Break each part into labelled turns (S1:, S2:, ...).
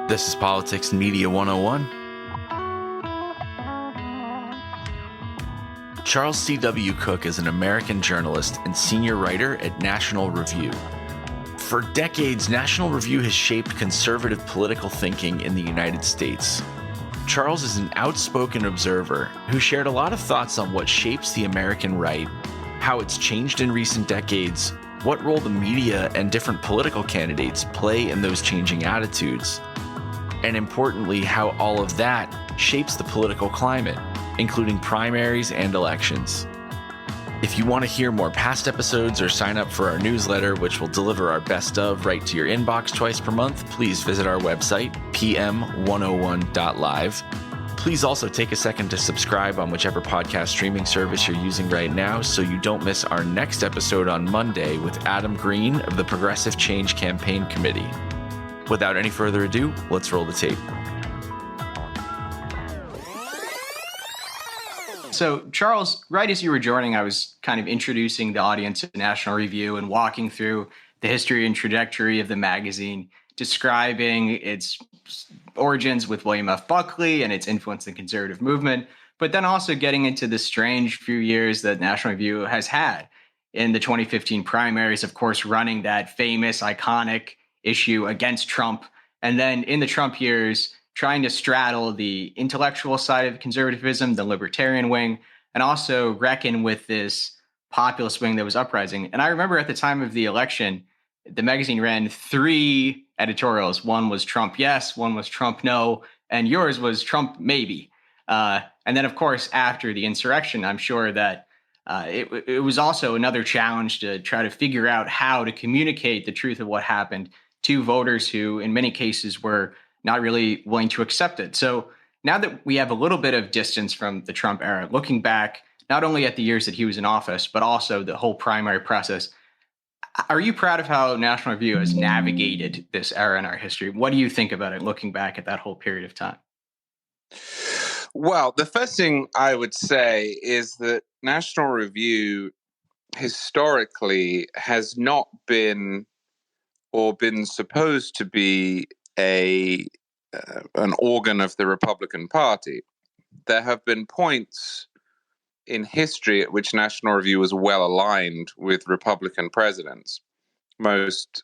S1: This is Politics and Media 101. Charles C.W. Cooke is an American journalist and senior writer at National Review. For decades, National Review has shaped conservative political thinking in the United States. Charles is an outspoken observer who shared a lot of thoughts on what shapes the American right, how it's changed in recent decades, what role the media and different political candidates play in those changing attitudes, and importantly, how all of that shapes the political climate, including primaries and elections. If you want to hear more past episodes or sign up for our newsletter, which will deliver our best of right to your inbox twice per month, please visit our website, pm101.live. Please also take a second to subscribe on whichever podcast streaming service you're using right now so you don't miss our next episode on Monday with Adam Green of the Progressive Change Campaign Committee. Without any further ado, let's roll the tape.
S2: So, Charles, right as you were joining, I was kind of introducing the audience to National Review and walking through the history and trajectory of the magazine, describing its origins with William F. Buckley and its influence in the conservative movement, but then also getting into the strange few years that National Review has had in the 2015 primaries, of course, running that famous, iconic issue against Trump. And then in the Trump years, trying to straddle the intellectual side of conservatism, the libertarian wing, and also reckon with this populist wing that was uprising. And I remember at the time of the election, the magazine ran 3 editorials. One was Trump yes, one was Trump no, and yours was Trump maybe. And then, of course, after the insurrection, I'm sure that it was also another challenge to try to figure out how to communicate the truth of what happened to voters who, in many cases, were not really willing to accept it. So now that we have a little bit of distance from the Trump era, looking back not only at the years that he was in office, but also the whole primary process, are you proud of how National Review has navigated this era in our history? What do you think about it looking back at that whole period of time?
S3: Well, the first thing I would say is that National Review historically has not been or been supposed to be an organ of the Republican Party. There have been points in history at which National Review was well aligned with Republican presidents. Most,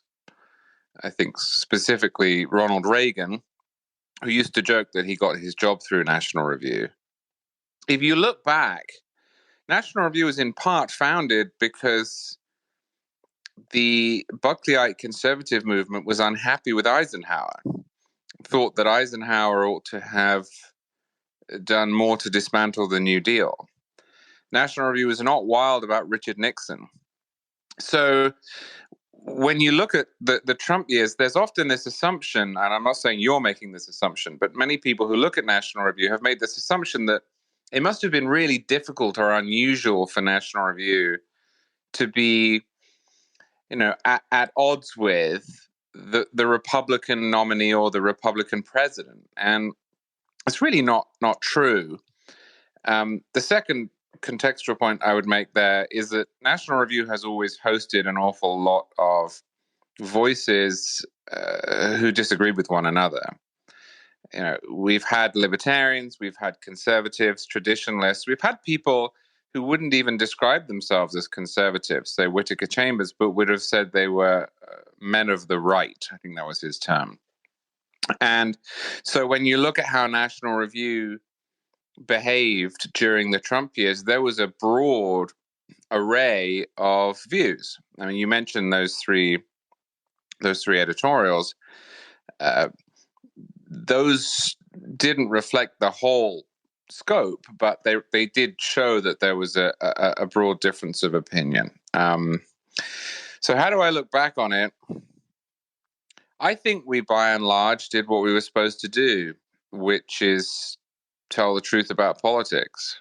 S3: I think, specifically Ronald Reagan, who used to joke that he got his job through National Review. If you look back, National Review was in part founded because the Buckleyite conservative movement was unhappy with Eisenhower, thought that Eisenhower ought to have done more to dismantle the New Deal. National Review was not wild about Richard Nixon. So when you look at the Trump years, there's often this assumption, and I'm not saying you're making this assumption, but many people who look at National Review have made this assumption that it must have been really difficult or unusual for National Review to be, at odds with the Republican nominee or the Republican president. And it's really not true. The second contextual point I would make there is that National Review has always hosted an awful lot of voices who disagree with one another. We've had libertarians, we've had conservatives, traditionalists, we've had people who wouldn't even describe themselves as conservatives, say Whittaker Chambers, but would have said they were men of the right. I think that was his term. And so when you look at how National Review behaved during the Trump years, there was a broad array of views. I mean, you mentioned those three editorials. Those didn't reflect the whole scope, but they did show that there was a broad difference of opinion. So how do I look back on it? I think we, by and large, did what we were supposed to do, which is tell the truth about politics.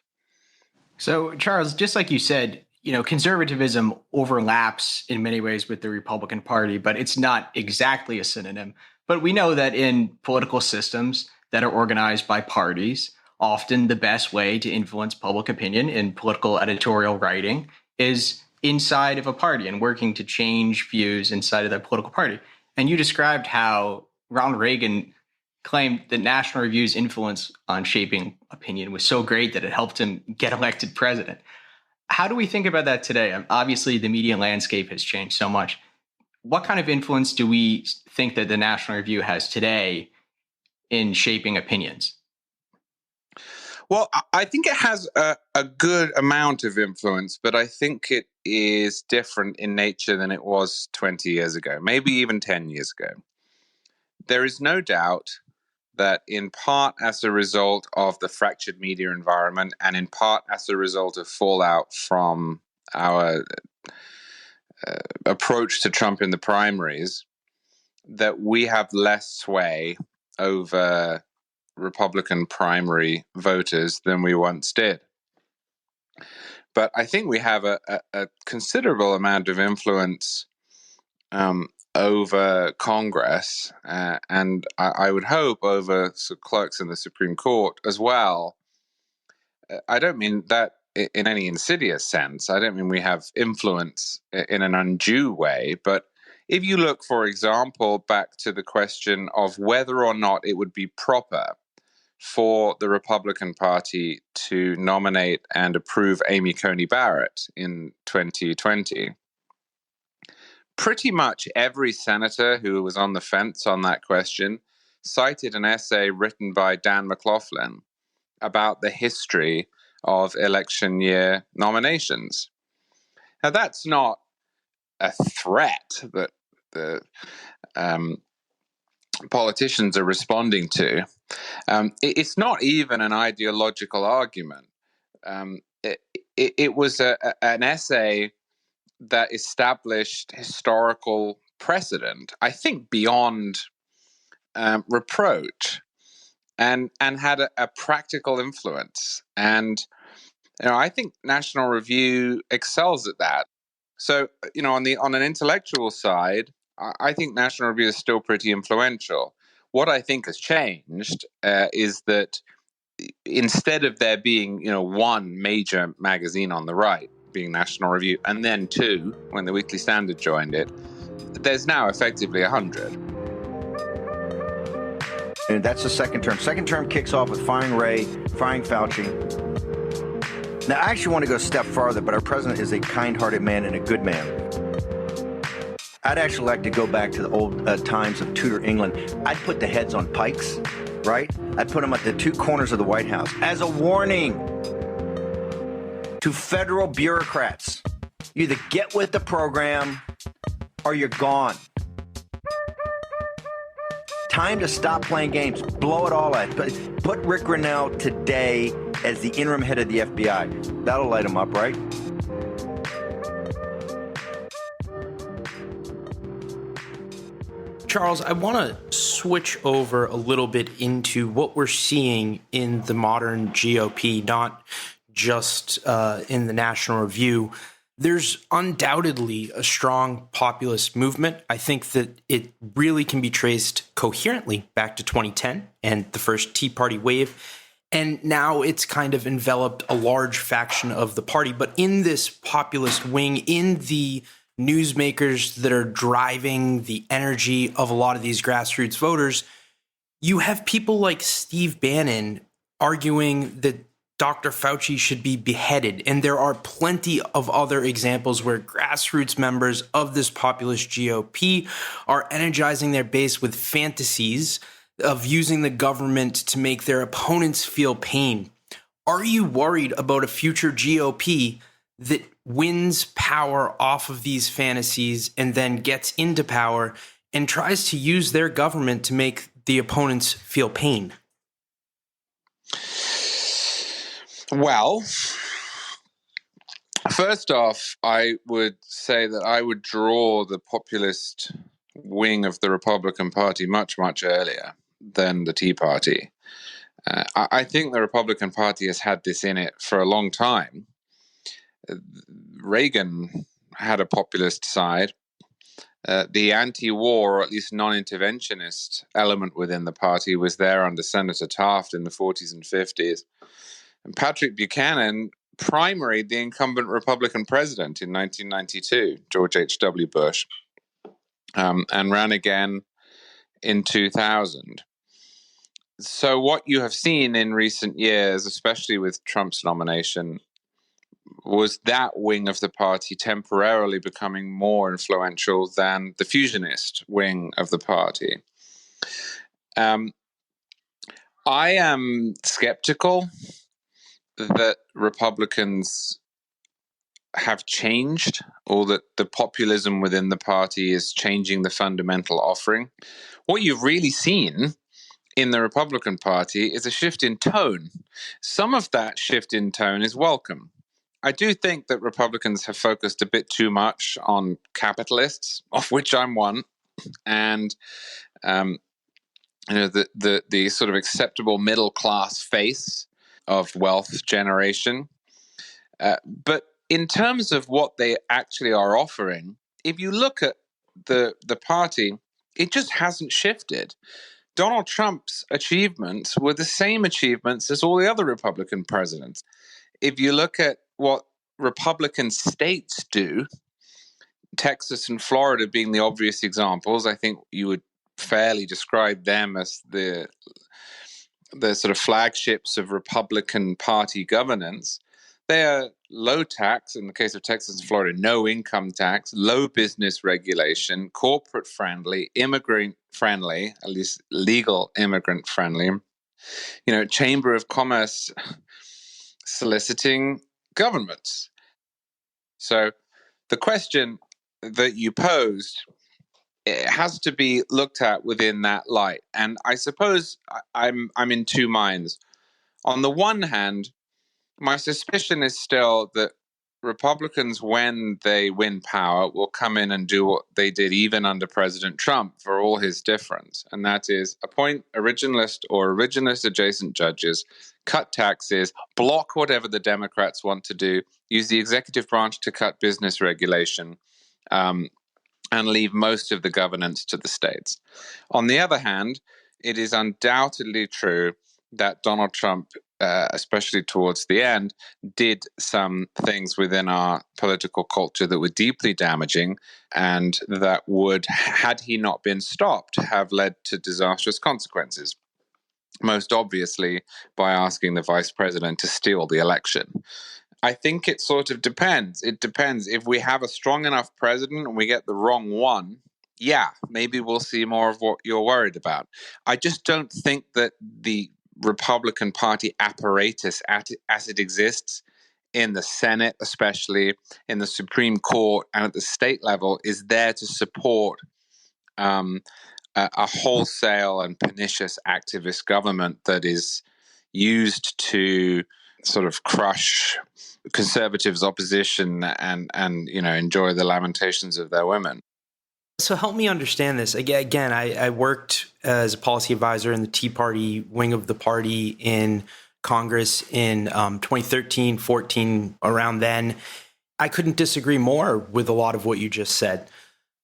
S2: So, Charles, just like you said, conservatism overlaps in many ways with the Republican Party, but it's not exactly a synonym. But we know that in political systems that are organized by parties, often the best way to influence public opinion in political editorial writing is inside of a party and working to change views inside of that political party. And you described how Ronald Reagan claimed that National Review's influence on shaping opinion was so great that it helped him get elected president. How do we think about that today? Obviously, the media landscape has changed so much. What kind of influence do we think that the National Review has today in shaping opinions?
S3: Well, I think it has a good amount of influence, but I think it is different in nature than it was 20 years ago, maybe even 10 years ago. There is no doubt that in part as a result of the fractured media environment and in part as a result of fallout from our approach to Trump in the primaries, that we have less sway over Republican primary voters than we once did. But I think we have a considerable amount of influence over Congress, and I would hope over clerks in the Supreme Court as well. I don't mean that in any insidious sense. I don't mean we have influence in an undue way, but if you look, for example, back to the question of whether or not it would be proper for the Republican Party to nominate and approve Amy Coney Barrett in 2020, pretty much every senator who was on the fence on that question cited an essay written by Dan McLaughlin about the history of election year nominations. Now, that's not a threat that the politicians are responding to. It's not even an ideological argument. It was an essay that established historical precedent, I think, beyond reproach, and had a practical influence. And I think National Review excels at that. So, on an intellectual side, I think National Review is still pretty influential. What I think has changed is that instead of there being, one major magazine on the right, being National Review, and then two, when the Weekly Standard joined it, there's now effectively 100.
S4: And that's the second term. Second term kicks off with firing Wray, firing Fauci. Now, I actually want to go a step farther, but our president is a kind-hearted man and a good man. I'd actually like to go back to the old times of Tudor England. I'd put the heads on pikes, right? I'd put them at the two corners of the White House as a warning to federal bureaucrats. You either get with the program or you're gone. Time to stop playing games. Blow it all out. Put Rick Grinnell today as the interim head of the FBI. That'll light him up, right?
S5: Charles, I want to switch over a little bit into what we're seeing in the modern GOP, not just in the National Review. There's undoubtedly a strong populist movement. I think that it really can be traced coherently back to 2010 and the first Tea Party wave. And now it's kind of enveloped a large faction of the party. But in this populist wing, in the newsmakers that are driving the energy of a lot of these grassroots voters, you have people like Steve Bannon arguing that Dr. Fauci should be beheaded. And there are plenty of other examples where grassroots members of this populist GOP are energizing their base with fantasies of using the government to make their opponents feel pain. Are you worried about a future GOP that wins power off of these fantasies and then gets into power and tries to use their government to make the opponents feel pain?
S3: Well, first off, I would say that I would draw the populist wing of the Republican Party much, much earlier than the Tea Party. I think the Republican Party has had this in it for a long time. Reagan had a populist side. The anti-war, or at least non-interventionist element within the party was there under Senator Taft in the 40s and 50s. And Patrick Buchanan primaried the incumbent Republican president in 1992, George H.W. Bush, and ran again in 2000. So what you have seen in recent years, especially with Trump's nomination, was that wing of the party temporarily becoming more influential than the fusionist wing of the party. I am skeptical that Republicans have changed, or that the populism within the party is changing the fundamental offering. What you've really seen in the Republican Party is a shift in tone. Some of that shift in tone is welcome. I do think that Republicans have focused a bit too much on capitalists, of which I'm one, and the sort of acceptable middle class face of wealth generation. But in terms of what they actually are offering, if you look at the party, it just hasn't shifted. Donald Trump's achievements were the same achievements as all the other Republican presidents. If you look at what Republican states do, Texas and Florida being the obvious examples, I think you would fairly describe them as the sort of flagships of Republican Party governance. They are low tax, in the case of Texas and Florida, no income tax, low business regulation, corporate friendly, immigrant friendly, at least legal immigrant friendly, Chamber of Commerce soliciting governments. So the question that you posed, it has to be looked at within that light. And I suppose I'm in two minds. On the one hand, my suspicion is still that Republicans, when they win power, will come in and do what they did even under President Trump, for all his difference. And that is appoint originalist or originalist adjacent judges, cut taxes, block whatever the Democrats want to do, use the executive branch to cut business regulation, and leave most of the governance to the states. On the other hand, it is undoubtedly true that Donald Trump, especially towards the end, did some things within our political culture that were deeply damaging, and that would, had he not been stopped, have led to disastrous consequences. Most obviously, by asking the vice president to steal the election. I think it sort of depends. It depends. If we have a strong enough president and we get the wrong one, yeah, maybe we'll see more of what you're worried about. I just don't think that the Republican Party apparatus as it exists in the Senate, especially in the Supreme Court and at the state level, is there to support a wholesale and pernicious activist government that is used to sort of crush conservatives' opposition and enjoy the lamentations of their women.
S5: So help me understand this. Again, I worked as a policy advisor in the Tea Party wing of the party in Congress in 2013, 14, around then. I couldn't disagree more with a lot of what you just said.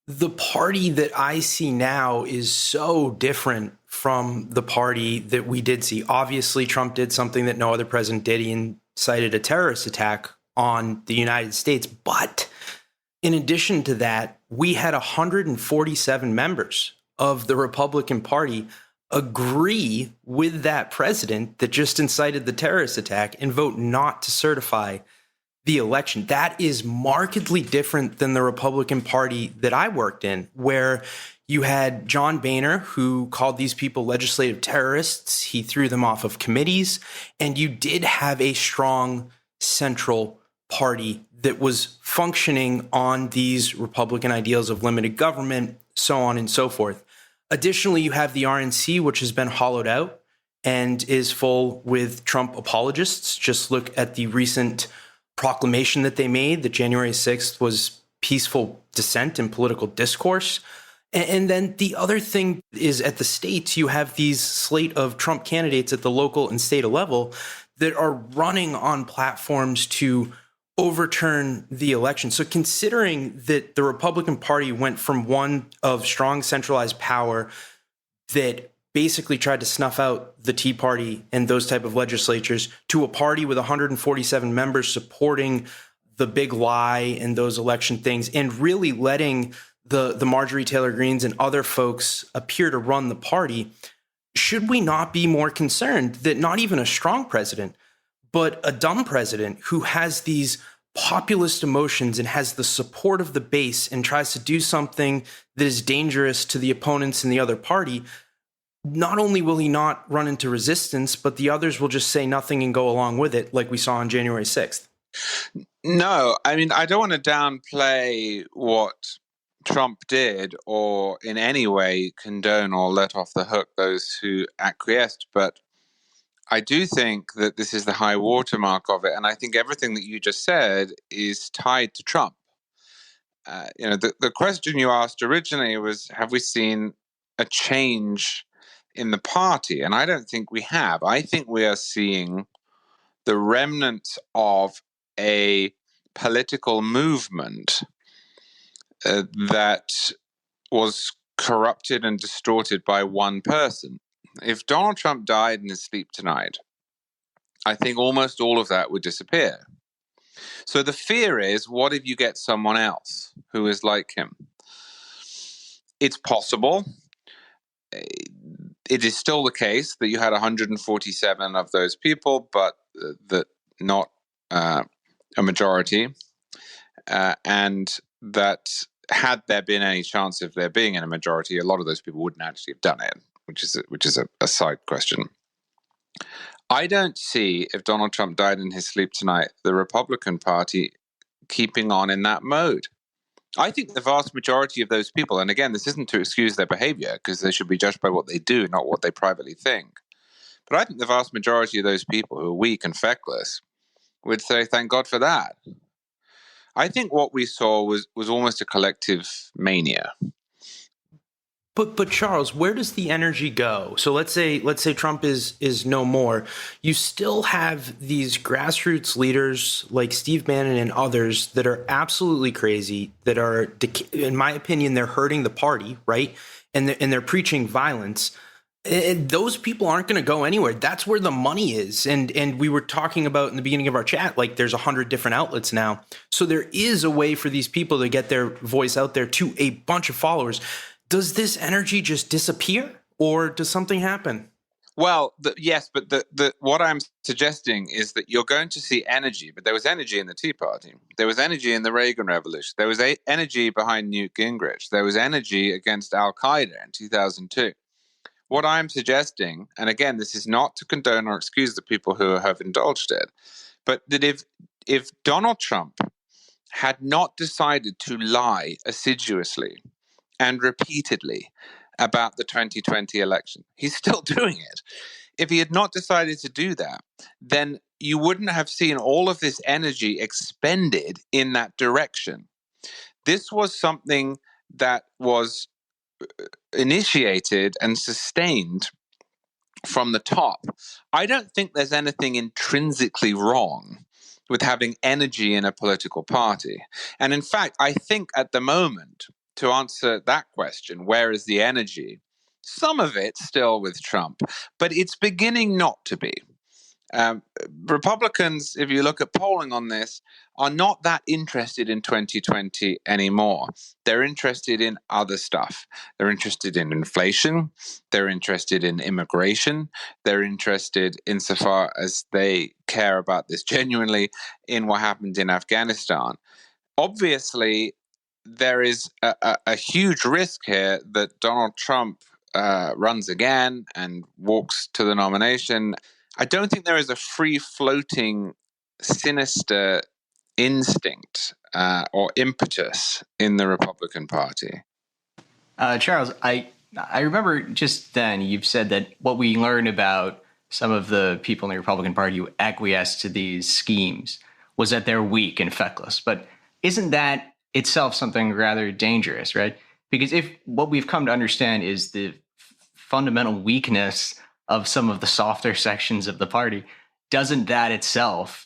S5: The party that I see now is so different from the party that we did see. Obviously, Trump did something that no other president did. He incited a terrorist attack on the United States. But in addition to that, we had 147 members of the Republican Party agree with that president that just incited the terrorist attack and vote not to certify the election. That is markedly different than the Republican Party that I worked in, where you had John Boehner, who called these people legislative terrorists. He threw them off of committees. And you did have a strong central party that was functioning on these Republican ideals of limited government, so on and so forth. Additionally, you have the RNC, which has been hollowed out and is full with Trump apologists. Just look at the recent proclamation that they made that January 6th was peaceful dissent in political discourse. And then the other thing is, at the states, you have these slate of Trump candidates at the local and state level that are running on platforms to overturn the election. So considering that the Republican Party went from one of strong centralized power that basically tried to snuff out the Tea Party and those type of legislatures to a party with 147 members supporting the big lie and those election things, and really letting the Marjorie Taylor Greenes and other folks appear to run the party, should we not be more concerned that not even a strong president, but a dumb president who has these populist emotions and has the support of the base and tries to do something that is dangerous to the opponents in the other party, not only will he not run into resistance, but the others will just say nothing and go along with it, like we saw on January 6th?
S3: No, I mean, I don't want to downplay what Trump did or in any way condone or let off the hook those who acquiesced, but I do think that this is the high watermark of it. And I think everything that you just said is tied to Trump. The question you asked originally was, have we seen a change in the party? And I don't think we have. I think we are seeing the remnants of a political movement that was corrupted and distorted by one person. If Donald Trump died in his sleep tonight, I think almost all of that would disappear. So the fear is, what if you get someone else who is like him? It's possible. It is still the case that you had 147 of those people, but that not a majority, and that had there been any chance of there being in a majority, a lot of those people wouldn't actually have done it, which is a side question. I don't see, if Donald Trump died in his sleep tonight, the Republican Party keeping on in that mode. I think the vast majority of those people, and again, this isn't to excuse their behavior, because they should be judged by what they do, not what they privately think. But I think the vast majority of those people who are weak and feckless would say, thank God for that. I think what we saw was almost a collective mania.
S5: But Charles, where does the energy go? So let's say Trump is no more. You still have these grassroots leaders like Steve Bannon and others that are absolutely crazy, that are, in my opinion, they're hurting the party, right? And they're preaching violence. And those people aren't going to go anywhere. That's where the money is. And we were talking about in the beginning of our chat, like there's 100 different outlets now. So there is a way for these people to get their voice out there to a bunch of followers. Does this energy just disappear, or does something happen?
S3: Well, yes, but what I'm suggesting is that you're going to see energy, but there was energy in the Tea Party. There was energy in the Reagan Revolution. There was energy behind Newt Gingrich. There was energy against Al-Qaeda in 2002. What I'm suggesting, and again, this is not to condone or excuse the people who have indulged it, but that if Donald Trump had not decided to lie assiduously and repeatedly about the 2020 election, he's still doing it. If he had not decided to do that, then you wouldn't have seen all of this energy expended in that direction. This was something that was initiated and sustained from the top. I don't think there's anything intrinsically wrong with having energy in a political party. And in fact, I think at the moment, to answer that question, where is the energy? Some of it's still with Trump, but it's beginning not to be. Republicans, if you look at polling on this, are not that interested in 2020 anymore. They're interested in other stuff. They're interested in inflation. They're interested in immigration. They're interested, insofar as they care about this genuinely, in what happened in Afghanistan. Obviously, there is a huge risk here that Donald Trump runs again and walks to the nomination. I don't think there is a free-floating, sinister instinct or impetus in the Republican Party.
S2: Charles, I remember just then you've said that what we learned about some of the people in the Republican Party who acquiesced to these schemes was that they're weak and feckless. But isn't that itself something rather dangerous, right? Because if what we've come to understand is the fundamental weakness of some of the softer sections of the party, doesn't that itself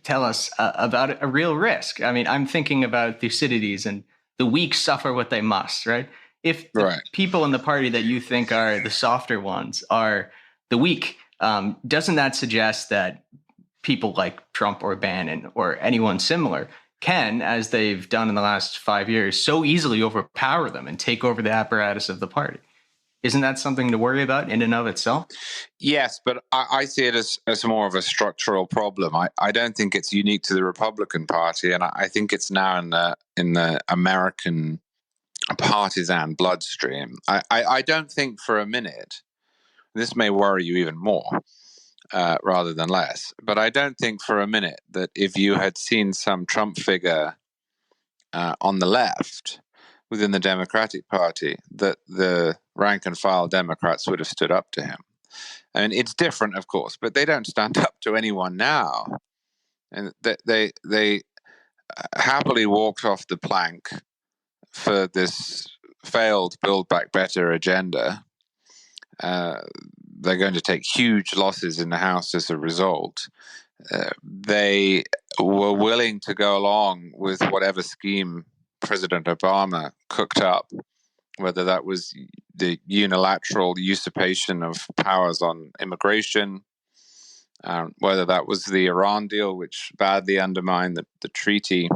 S2: tell us about a real risk? I mean, I'm thinking about Thucydides and the weak suffer what they must, right? If the people in the party that you think are the softer ones are the weak, doesn't that suggest that people like Trump or Bannon or anyone similar can, as they've done in the last 5 years, so easily overpower them and take over the apparatus of the party? Isn't that something to worry about in and of itself?
S3: Yes, but I see it as more of a structural problem. I don't think it's unique to the Republican Party, and I think it's now in the American partisan bloodstream. I don't think for a minute, this may worry you even more rather than less, but I don't think for a minute that if you had seen some Trump figure on the left within the Democratic Party, that the rank and file Democrats would have stood up to him. I mean, it's different, of course, but they don't stand up to anyone now, and they happily walked off the plank for this failed Build Back Better agenda. They're going to take huge losses in the House as a result. They were willing to go along with whatever scheme President Obama cooked up, whether that was the unilateral usurpation of powers on immigration, whether that was the Iran deal, which badly undermined the treaty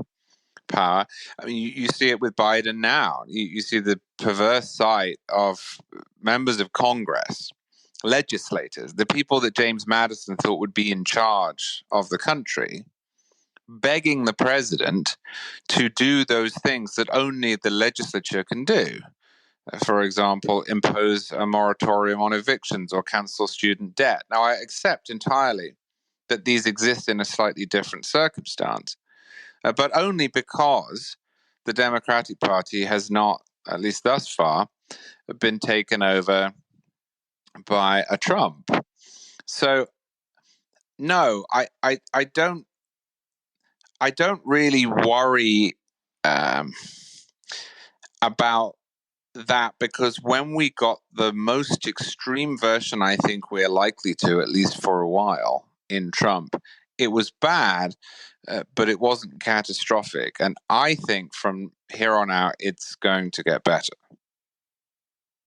S3: power. I mean, you see it with Biden now. You see the perverse side of members of Congress, legislators, the people that James Madison thought would be in charge of the country, begging the president to do those things that only the legislature can do. For example, impose a moratorium on evictions or cancel student debt. Now, I accept entirely that these exist in a slightly different circumstance, but only because the Democratic Party has not, at least thus far, been taken over by a Trump. So, no, I don't really worry about that, because when we got the most extreme version, I think we're likely to, at least for a while, in Trump, it was bad, but it wasn't catastrophic. And I think from here on out, it's going to get better.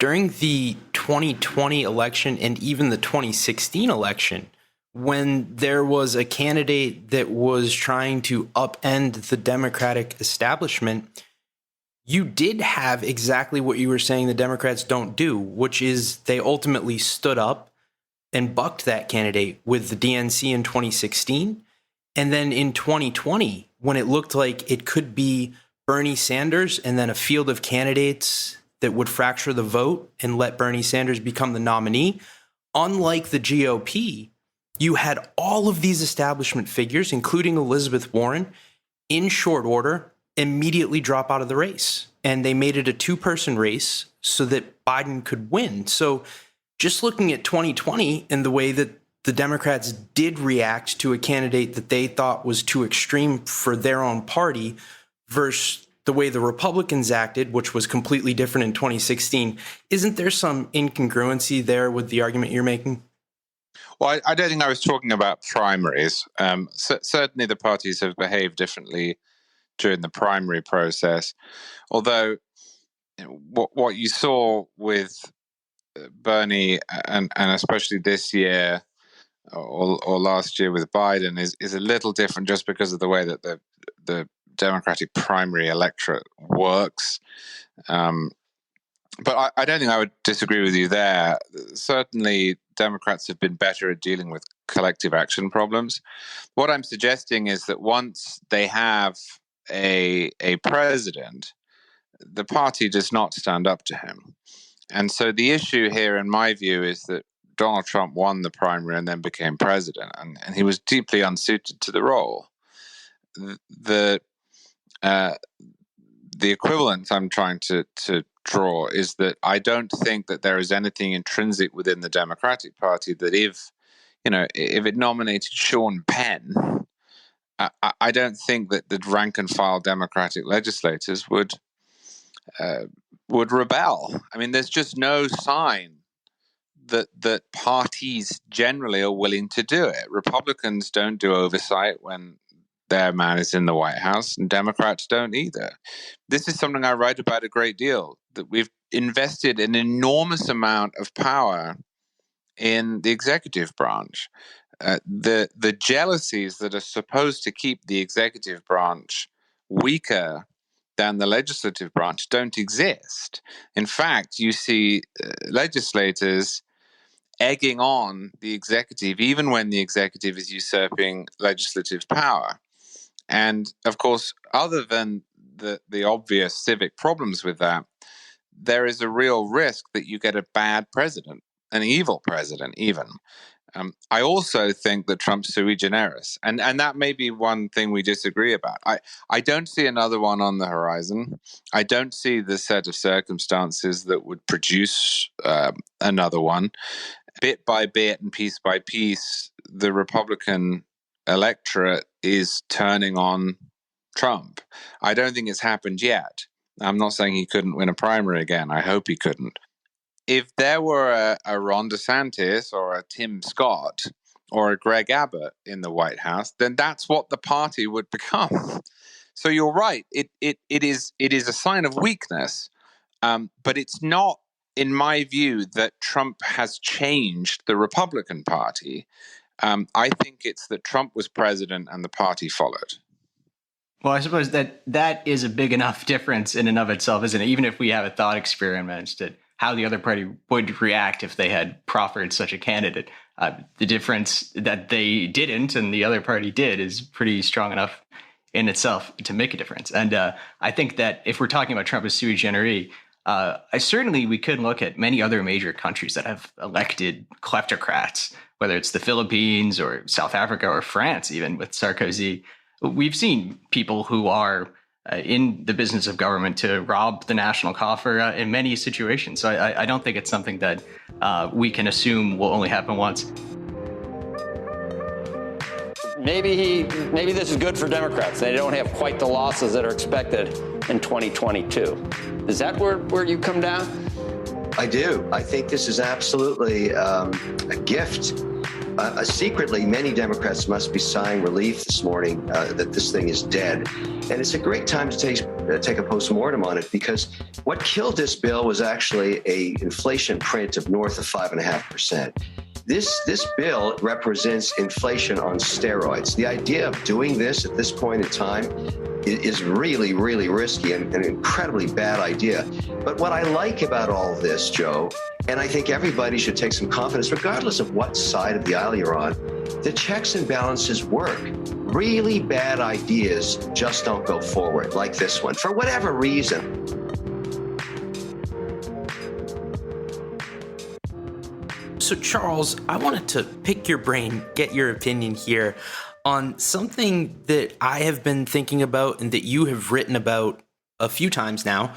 S5: During the 2020 election and even the 2016 election, when there was a candidate that was trying to upend the Democratic establishment, you did have exactly what you were saying the Democrats don't do, which is they ultimately stood up and bucked that candidate with the DNC in 2016. And then in 2020, when it looked like it could be Bernie Sanders and then a field of candidates that would fracture the vote and let Bernie Sanders become the nominee, unlike the GOP, you had all of these establishment figures, including Elizabeth Warren, in short order, immediately drop out of the race. And they made it a two-person race so that Biden could win. So just looking at 2020 and the way that the Democrats did react to a candidate that they thought was too extreme for their own party versus the way the Republicans acted, which was completely different in 2016, isn't there some incongruency there with the argument you're making?
S3: Well, I don't think I was talking about primaries. Certainly the parties have behaved differently during the primary process. Although what you saw with Bernie and especially this year or last year with Biden is a little different, just because of the way that the Democratic primary electorate works. But I don't think I would disagree with you there. Certainly, Democrats have been better at dealing with collective action problems. What I'm suggesting is that once they have a president, the party does not stand up to him. And so the issue here, in my view, is that Donald Trump won the primary and then became president, and he was deeply unsuited to the role. The equivalent I'm trying to draw is that I don't think that there is anything intrinsic within the Democratic Party that if it nominated Sean Penn, I don't think that the rank and file Democratic legislators would rebel. I mean, there's just no sign that parties generally are willing to do it. Republicans don't do oversight when their man is in the White House, and Democrats don't either. This is something I write about a great deal, that we've invested an enormous amount of power in the executive branch. The jealousies that are supposed to keep the executive branch weaker than the legislative branch don't exist. In fact, you see legislators egging on the executive, even when the executive is usurping legislative power. And of course, other than the obvious civic problems with that, there is a real risk that you get a bad president, an evil president, even. I also think that Trump's sui generis, and that may be one thing we disagree about. I don't see another one on the horizon. I don't see the set of circumstances that would produce another one. Bit by bit and piece by piece, the Republican electorate is turning on Trump. I don't think it's happened yet. I'm not saying he couldn't win a primary again. I hope he couldn't. If there were a Ron DeSantis or a Tim Scott or a Greg Abbott in the White House, then that's what the party would become. So you're right. It is a sign of weakness, but it's not, in my view, that Trump has changed the Republican Party. I think it's that Trump was president and the party followed.
S2: Well, I suppose that is a big enough difference in and of itself, isn't it? Even if we have a thought experiment that how the other party would react if they had proffered such a candidate, the difference that they didn't and the other party did is pretty strong enough in itself to make a difference. And I think that if we're talking about Trump as sui generis, certainly we could look at many other major countries that have elected kleptocrats, whether it's the Philippines or South Africa or France, even with Sarkozy. We've seen people who are in the business of government to rob the national coffer in many situations. So I don't think it's something that we can assume will only happen once.
S6: Maybe this is good for Democrats. They don't have quite the losses that are expected in 2022. Is that where you come down?
S7: I do. I think this is absolutely a gift. Secretly, many Democrats must be sighing relief this morning that this thing is dead. And it's a great time to take a postmortem on it, because what killed this bill was actually a inflation print of north of 5.5%. This bill represents inflation on steroids. The idea of doing this at this point in time is really, really risky and an incredibly bad idea. But what I like about all of this, Joe, and I think everybody should take some confidence, regardless of what side of the aisle you're on, the checks and balances work. Really bad ideas just don't go forward, like this one, for whatever reason.
S5: So, Charles, I wanted to pick your brain, get your opinion here on something that I have been thinking about and that you have written about a few times now.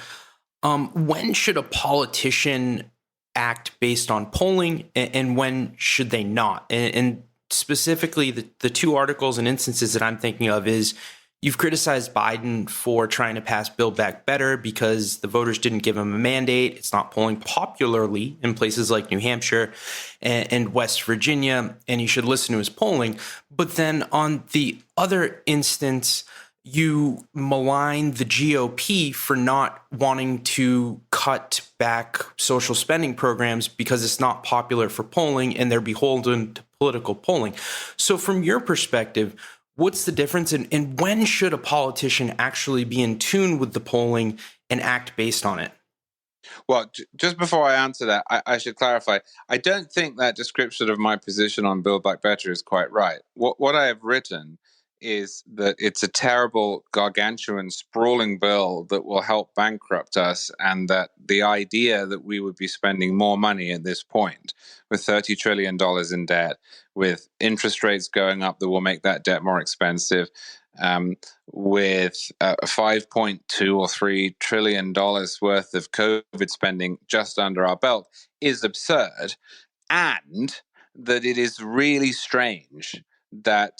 S5: When should a politician act based on polling, and when should they not? And specifically, the two articles and instances that I'm thinking of is you've criticized Biden for trying to pass Build Back Better because the voters didn't give him a mandate. It's not polling popularly in places like New Hampshire and West Virginia, and you should listen to his polling. But then on the other instance, you malign the GOP for not wanting to cut back social spending programs because it's not popular for polling and they're beholden to political polling. So from your perspective, what's the difference, and when should a politician actually be in tune with the polling and act based on it?
S3: Well, just before I answer that, I should clarify. I don't think that description of my position on Build Back Better is quite right. What I have written is that it's a terrible, gargantuan, sprawling bill that will help bankrupt us, and that the idea that we would be spending more money at this point with $30 trillion in debt, with interest rates going up that will make that debt more expensive, with $5.2 or $3 trillion worth of COVID spending just under our belt is absurd, and that it is really strange that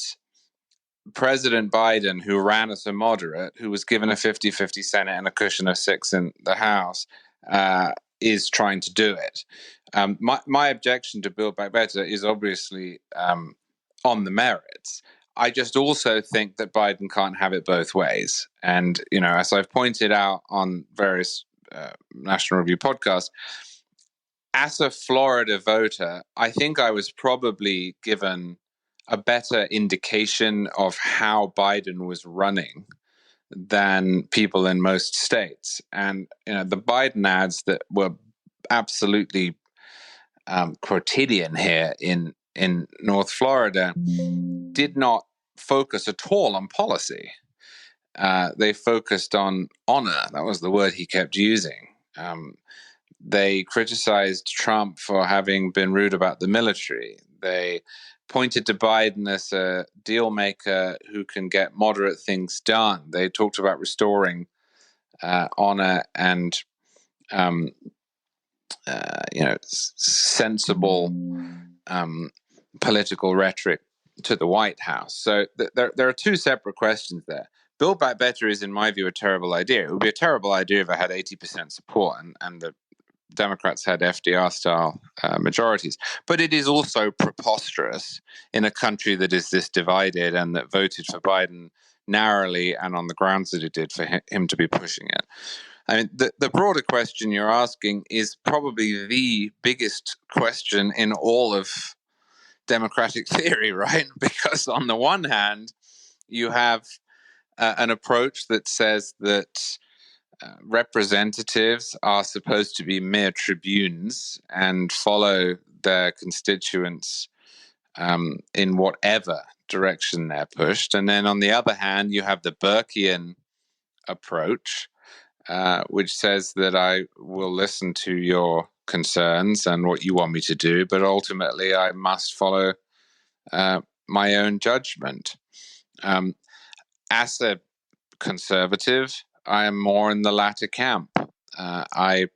S3: President Biden, who ran as a moderate, who was given a 50-50 Senate and a cushion of 6 in the House, is trying to do it. My objection to Build Back Better is obviously on the merits. I just also think that Biden can't have it both ways. And, you know, as I've pointed out on various National Review podcasts, as a Florida voter, I think I was probably given a better indication of how Biden was running than people in most states. And the Biden ads that were absolutely quotidian here in North Florida did not focus at all on policy. They focused on honor. That was the word he kept using. They criticized Trump for having been rude about the military. They pointed to Biden as a deal maker who can get moderate things done. They talked about restoring honor and sensible political rhetoric to the White House. So there are two separate questions there. Build Back Better is, in my view, a terrible idea. It would be a terrible idea if it had 80% support and the Democrats had FDR-style majorities. But it is also preposterous in a country that is this divided and that voted for Biden narrowly and on the grounds that it did for him to be pushing it. I mean, the broader question you're asking is probably the biggest question in all of democratic theory, right? Because on the one hand, you have an approach that says that representatives are supposed to be mere tribunes and follow their constituents in whatever direction they're pushed. And then on the other hand, you have the Burkean approach, which says that I will listen to your concerns and what you want me to do, but ultimately I must follow my own judgment. As a conservative, I am more in the latter camp. I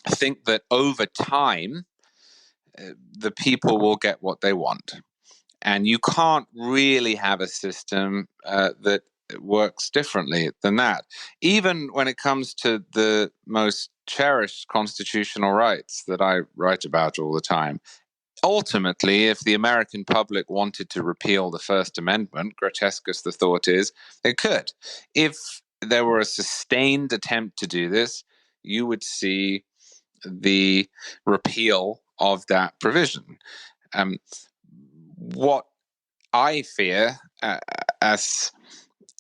S3: think that over time, the people will get what they want. And you can't really have a system that works differently than that. Even when it comes to the most cherished constitutional rights that I write about all the time, ultimately, if the American public wanted to repeal the First Amendment, grotesque as the thought is, they could. If there were a sustained attempt to do this, you would see the repeal of that provision. What I fear as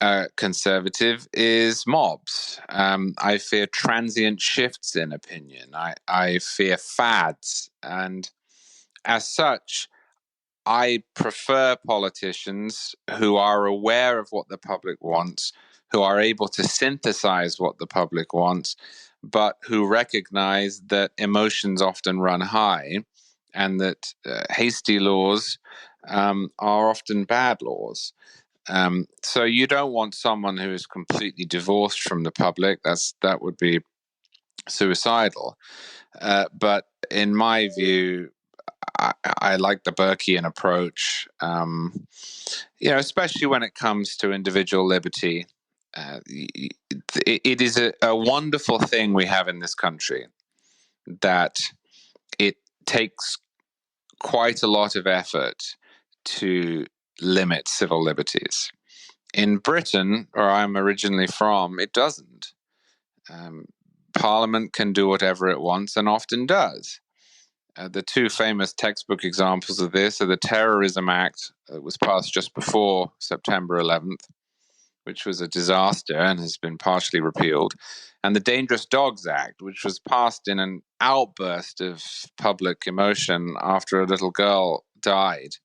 S3: a conservative is mobs. I fear transient shifts in opinion. I fear fads. And as such, I prefer politicians who are aware of what the public wants, who are able to synthesize what the public wants, but who recognize that emotions often run high and that hasty laws are often bad laws. So you don't want someone who is completely divorced from the public. That would be suicidal. But in my view, I like the Burkean approach, especially when it comes to individual liberty. It is a wonderful thing we have in this country that it takes quite a lot of effort to limit civil liberties. In Britain, where I'm originally from, it doesn't. Parliament can do whatever it wants and often does. The two famous textbook examples of this are the Terrorism Act that was passed just before September 11th, which was a disaster and has been partially repealed, and the Dangerous Dogs Act, which was passed in an outburst of public emotion after a little girl died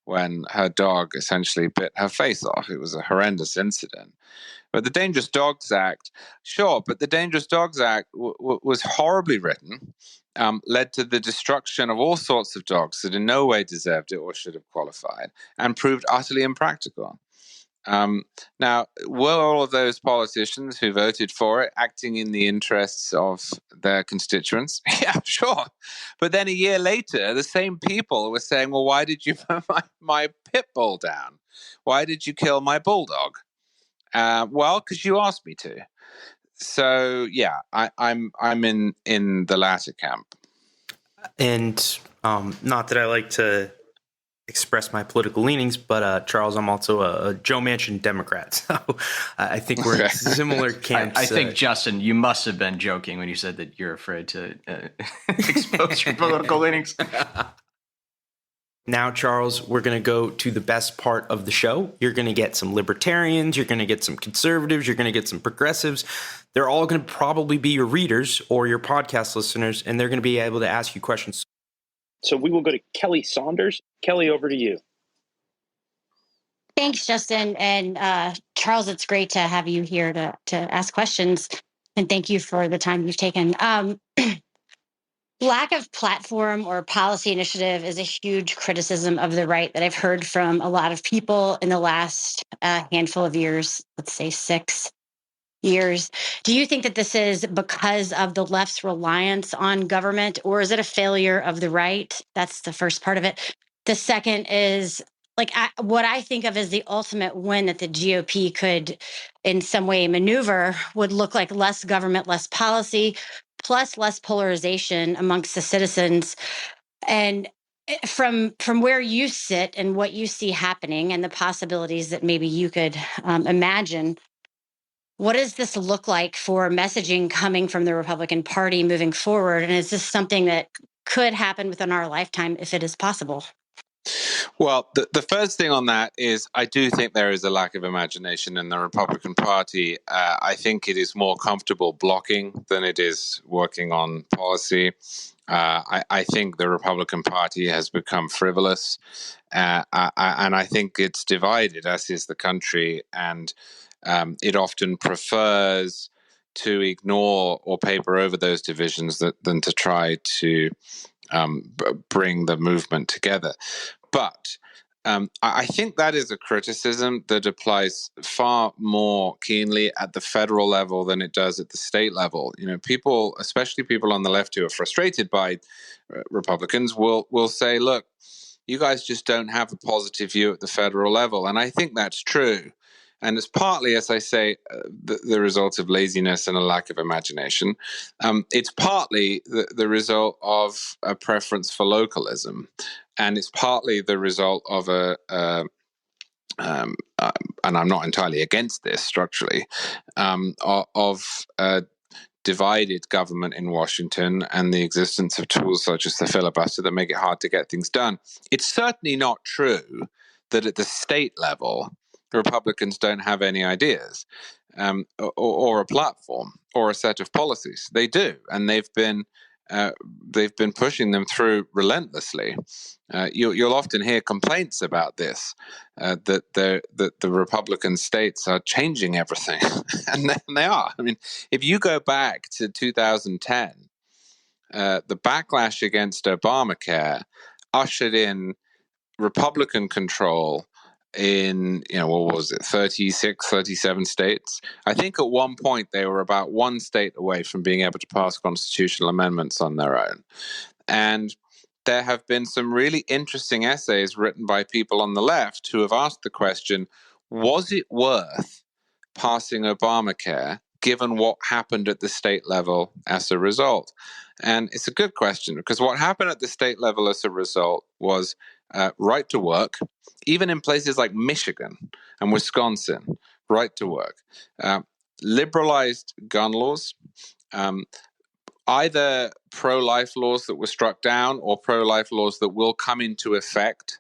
S3: when her dog essentially bit her face off. It was a horrendous incident. But the Dangerous Dogs Act, sure, but the Dangerous Dogs Act was horribly written, led to the destruction of all sorts of dogs that in no way deserved it or should have qualified, and proved utterly impractical. Now, were all of those politicians who voted for it acting in the interests of their constituents? Yeah, sure. But then a year later, the same people were saying, well, why did you put my pit bull down? Why did you kill my bulldog? Well, because you asked me to. So, yeah, I'm in the latter camp.
S5: And not that I like to express my political leanings, but Charles, I'm also a Joe Manchin Democrat, so I think we're in similar camps.
S2: I think, Justin, you must have been joking when you said that you're afraid to expose your political leanings.
S5: Now, Charles, we're going to go to the best part of the show. You're going to get some libertarians, you're going to get some conservatives, you're going to get some progressives. They're all going to probably be your readers or your podcast listeners, and they're going to be able to ask you questions.
S8: So we will go to Kelly Saunders. Kelly, over to you.
S9: Thanks, Justin. And Charles, it's great to have you here to ask questions. And thank you for the time you've taken. Lack of platform or policy initiative is a huge criticism of the right that I've heard from a lot of people in the last handful of years, let's say 6 years. Do you think that this is because of the left's reliance on government, or is it a failure of the right? That's the first part of it. The second is what I think of as the ultimate win that the GOP could in some way maneuver would look like less government, less policy, plus less polarization amongst the citizens. And from where you sit and what you see happening and the possibilities that maybe you could imagine, what does this look like for messaging coming from the Republican Party moving forward? And is this something that could happen within our lifetime if it is possible?
S3: Well, the first thing on that is I do think there is a lack of imagination in the Republican Party. I think it is more comfortable blocking than it is working on policy. I think the Republican Party has become frivolous, and I think it's divided, as is the country, and it often prefers to ignore or paper over those divisions than to try to bring the movement together. But I think that is a criticism that applies far more keenly at the federal level than it does at the state level. You know, people, especially people on the left who are frustrated by Republicans, will say, look, you guys just don't have a positive view at the federal level. And I think that's true. And it's partly, as I say, the result of laziness and a lack of imagination. It's partly the result of a preference for localism. And it's partly the result of and I'm not entirely against this structurally, of a divided government in Washington and the existence of tools such as the filibuster that make it hard to get things done. It's certainly not true that at the state level, Republicans don't have any ideas or a platform or a set of policies. They do, and they've been pushing them through relentlessly. You'll often hear complaints about this, that the Republican states are changing everything, and they are. I mean, if you go back to 2010, the backlash against Obamacare ushered in Republican control in, what was it, 36, 37 states. I think at one point they were about one state away from being able to pass constitutional amendments on their own. And there have been some really interesting essays written by people on the left who have asked the question, was it worth passing Obamacare given what happened at the state level as a result? And it's a good question, because what happened at the state level as a result was right to work, even in places like Michigan and Wisconsin, right to work, liberalized gun laws, either pro-life laws that were struck down or pro-life laws that will come into effect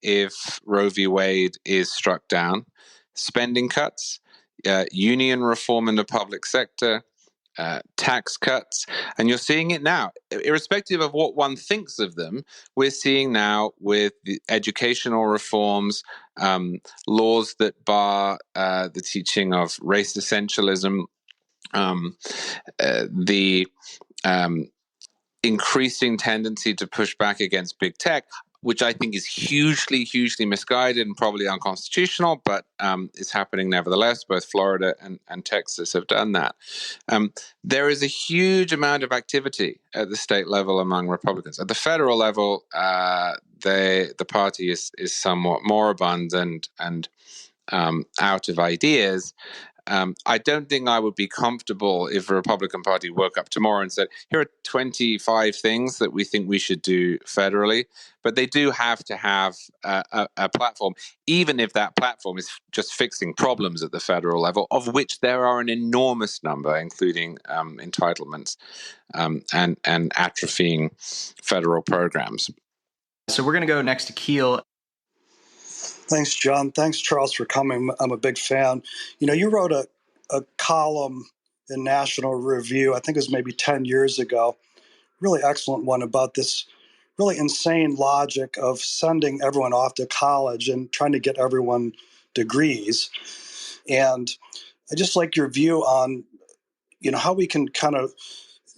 S3: if Roe v. Wade is struck down, spending cuts, union reform in the public sector, tax cuts, and you're seeing it now. Irrespective of what one thinks of them, we're seeing now with the educational reforms, laws that bar the teaching of race essentialism, the increasing tendency to push back against big tech, which I think is hugely, hugely misguided and probably unconstitutional, but is happening nevertheless. Both Florida and Texas have done that. There is a huge amount of activity at the state level among Republicans. At the federal level, the party is somewhat moribund and out of ideas. I don't think I would be comfortable if the Republican Party woke up tomorrow and said, here are 25 things that we think we should do federally. But they do have to have a platform, even if that platform is just fixing problems at the federal level, of which there are an enormous number, including entitlements and atrophying federal programs.
S2: So we're going to go next to Keel.
S10: Thanks, John. Thanks, Charles, for coming. I'm a big fan. You wrote a column in National Review, I think it was maybe 10 years ago, really excellent one about this really insane logic of sending everyone off to college and trying to get everyone degrees. And I just like your view on, how we can kind of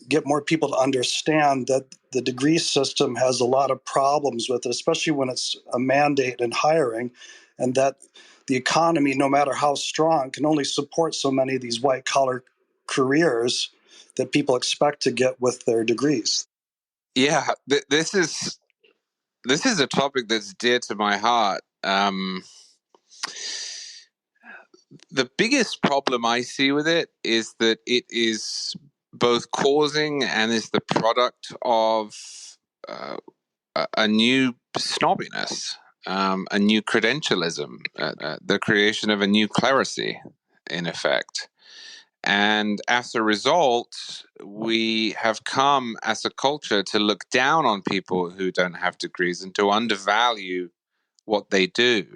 S10: get more people to understand that the degree system has a lot of problems with it, especially when it's a mandate in hiring, and that the economy, no matter how strong, can only support so many of these white-collar careers that people expect to get with their degrees.
S3: Yeah, this is a topic that's dear to my heart. The biggest problem I see with it is that it is both causing and is the product of a new snobbiness, a new credentialism, the creation of a new clerisy, in effect. And as a result, we have come as a culture to look down on people who don't have degrees and to undervalue what they do,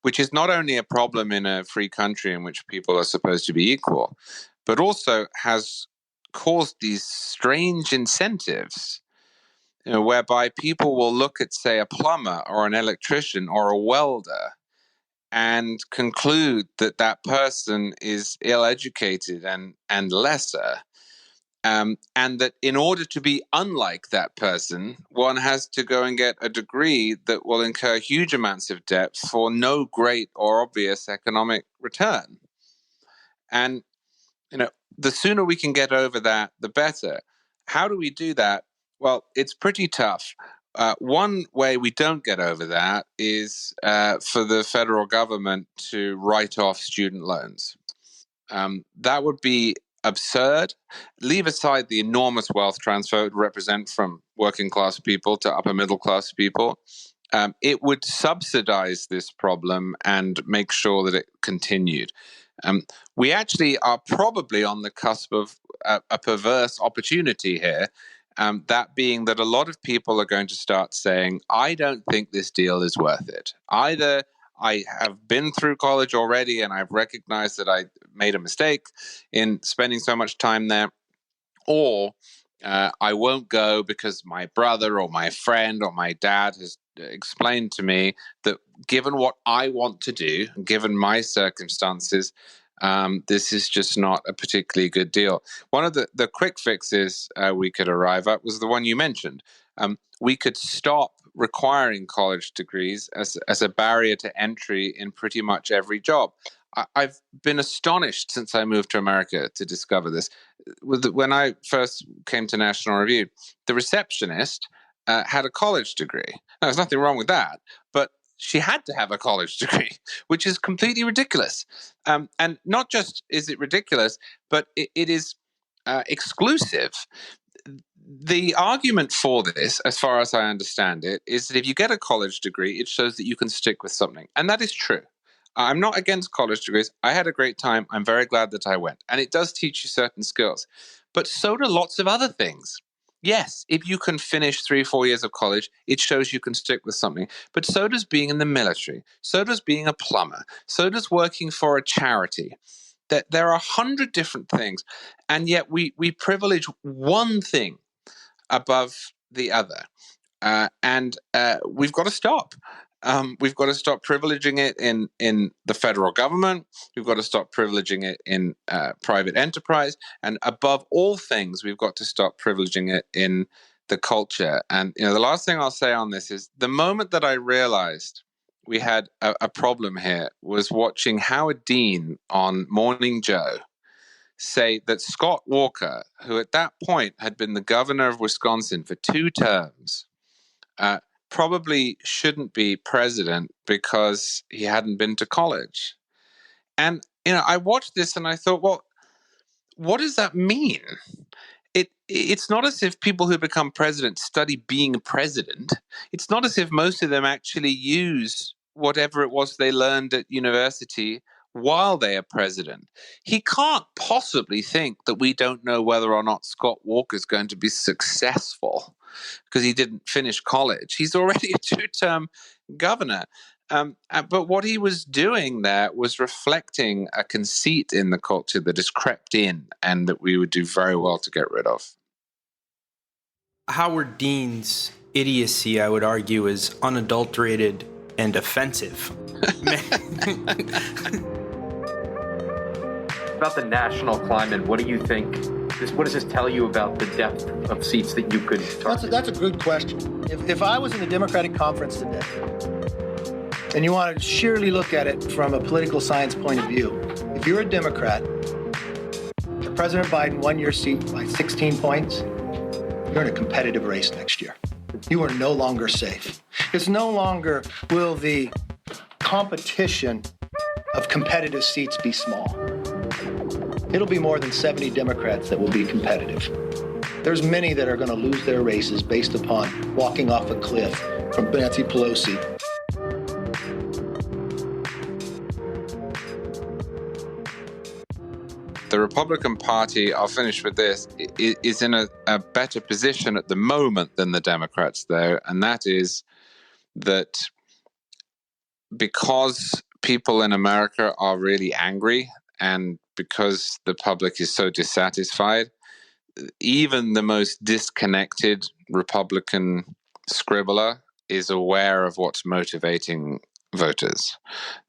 S3: which is not only a problem in a free country in which people are supposed to be equal, but also has caused these strange incentives, whereby people will look at, say, a plumber or an electrician or a welder and conclude that that person is ill-educated and lesser, and that in order to be unlike that person, one has to go and get a degree that will incur huge amounts of debt for no great or obvious economic return. And, the sooner we can get over that, the better. How do we do that? Well, it's pretty tough. One way we don't get over that is for the federal government to write off student loans. That would be absurd. Leave aside the enormous wealth transfer it would represent from working class people to upper middle class people. It would subsidize this problem and make sure that it continued. We actually are probably on the cusp of a perverse opportunity here. That being that a lot of people are going to start saying, I don't think this deal is worth it. Either I have been through college already and I've recognized that I made a mistake in spending so much time there, or I won't go because my brother or my friend or my dad has explained to me that given what I want to do, given my circumstances, this is just not a particularly good deal. One of the quick fixes we could arrive at was the one you mentioned. We could stop requiring college degrees as a barrier to entry in pretty much every job. I've been astonished since I moved to America to discover this. When I first came to National Review, the receptionist had a college degree. Now, there's nothing wrong with that, but she had to have a college degree, which is completely ridiculous. And not just is it ridiculous, but it is exclusive. The argument for this, as far as I understand it, is that if you get a college degree, it shows that you can stick with something. And that is true. I'm not against college degrees. I had a great time. I'm very glad that I went. And it does teach you certain skills. But so do lots of other things. Yes, if you can finish 3-4 years of college, it shows you can stick with something. But so does being in the military. So does being a plumber. So does working for a charity. There are 100 different things. And yet we privilege one thing above the other. And we've got to stop. We've got to stop privileging it in the federal government. We've got to stop privileging it in private enterprise. And above all things, we've got to stop privileging it in the culture. And the last thing I'll say on this is the moment that I realized we had a problem here was watching Howard Dean on Morning Joe say that Scott Walker, who at that point had been the governor of Wisconsin for 2 terms, probably shouldn't be president because he hadn't been to college. And, I watched this and I thought, well, what does that mean? It's not as if people who become president study being president. It's not as if most of them actually use whatever it was they learned at university while they are president. He can't possibly think that we don't know whether or not Scott Walker is going to be successful because he didn't finish college. He's already a two-term governor. But what he was doing there was reflecting a conceit in the culture that has crept in and that we would do very well to get rid of.
S5: Howard Dean's idiocy, I would argue, is unadulterated and offensive.
S11: About the national climate, what do you think? What does this tell you about the depth of seats that you could target?
S12: That's a good question. If I was in the Democratic conference today, and you want to sheerly look at it from a political science point of view, if you're a Democrat, if President Biden won your seat by 16 points, you're in a competitive race next year. You are no longer safe. It's no longer will the competition of competitive seats be small. It'll be more than 70 Democrats that will be competitive. There's many that are going to lose their races based upon walking off a cliff from Nancy Pelosi.
S3: The Republican Party, I'll finish with this, is in a better position at the moment than the Democrats, though, and that is that because people in America are really angry and because the public is so dissatisfied, even the most disconnected Republican scribbler is aware of what's motivating voters.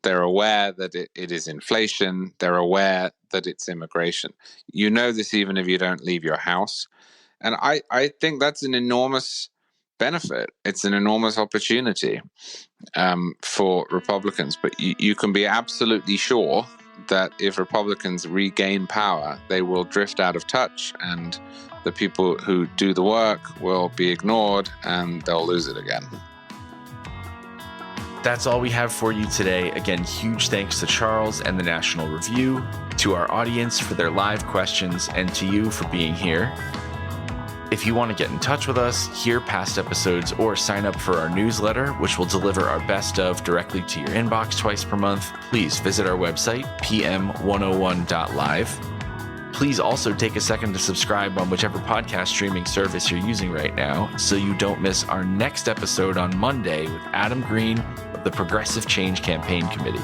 S3: They're aware that it is inflation. They're aware that it's immigration. You know this even if you don't leave your house. And I think that's an enormous benefit. It's an enormous opportunity for Republicans. But you can be absolutely sure that if Republicans regain power, they will drift out of touch and the people who do the work will be ignored and they'll lose it again.
S1: That's all we have for you today. Again, huge thanks to Charles and the National Review, to our audience for their live questions, and to you for being here. If you want to get in touch with us, hear past episodes, or sign up for our newsletter, which will deliver our best of directly to your inbox twice per month, please visit our website, pm101.live. Please also take a second to subscribe on whichever podcast streaming service you're using right now so you don't miss our next episode on Monday with Adam Green of the Progressive Change Campaign Committee.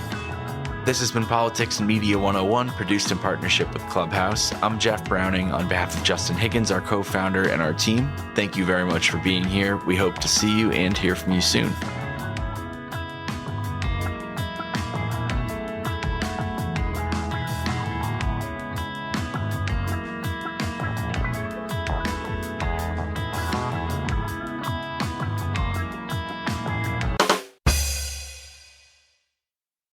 S1: This has been Politics and Media 101, produced in partnership with Clubhouse. I'm Jeff Browning on behalf of Justin Higgins, our co-founder, and our team. Thank you very much for being here. We hope to see you and hear from you soon.